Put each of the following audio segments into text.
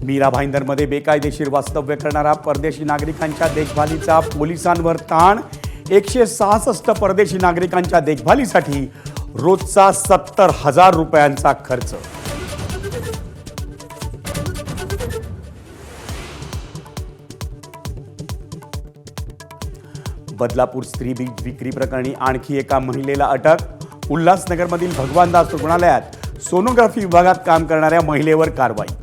मीरा भाईंदरमध्ये बेकायदेशीर वास्तव्य करणाऱ्या परदेशी नागरिकांच्या देखभालीचा पोलिसांवर ताण। 166 परदेशी नागरिकांच्या देखभालीसाठी रोजचा 70,000 रुपयांचा खर्च। बदलापूर स्त्री बीज विक्री प्रकरणी आणखी एका महिलेला अटक। उल्हासनगरमधील भगवानदास रुग्णालयात सोनोग्राफी विभागात काम करणाऱ्या महिलेवर कारवाई।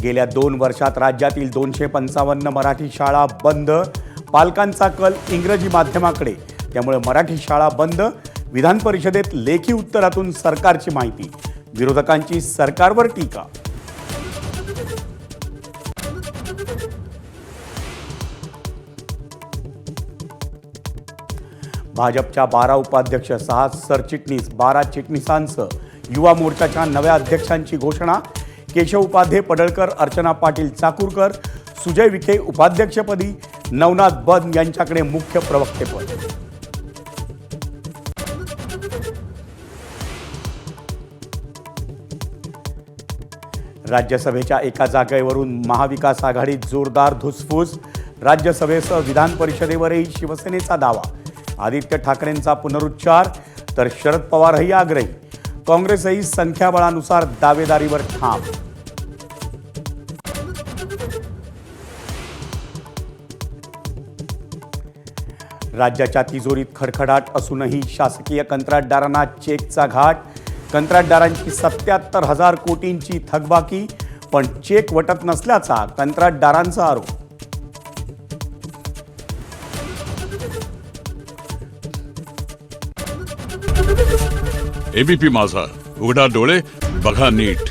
गेल्या 2 वर्षात राज्यातील 255 मराठी शाळा बंद। पालकांचा कल इंग्रजी माध्यमाकडे, त्यामुळे मराठी शाळा बंद। विधान परिषदेत लेखी उत्तरातून सरकारची माहिती। विरोधकांची सरकारवर टीका। भाजपच्या 12 उपाध्यक्ष, 6 सरचिटणीस, 12 चिटणीसांसह युवा मोर्चाच्या नव्या अध्यक्षांची घोषणा। केशव उपाध्ये पडळकर, अर्चना पाटील चाकूरकर, सुजय विखे उपाध्यक्षपदी, नवनाथ बन यांच्याकडे मुख्य प्रवक्तेपद। राज्यसभेच्या एका जागेवरून महाविकास आघाडीत जोरदार धुसफूस। राज्यसभेसह विधान परिषदेवरही शिवसेनेचा दावा। आदित्य ठाकरेंचा पुनरुच्चार, तर शरद पवारही आग्रही। काँग्रेसही संख्याबळानुसार दावेदारीवर ठाम। राज्याच्या तिजोरीत खडखडाट असूनही शासकीय कंत्राटदारांना चेकचा घाट। कंत्राटदारांची 77,000 कोटींची थकबाकी, पण चेक वटत नसल्याचा कंत्राटदारांचा आरोप। एबीपी माझा, उघडा डोळे बघा नीट।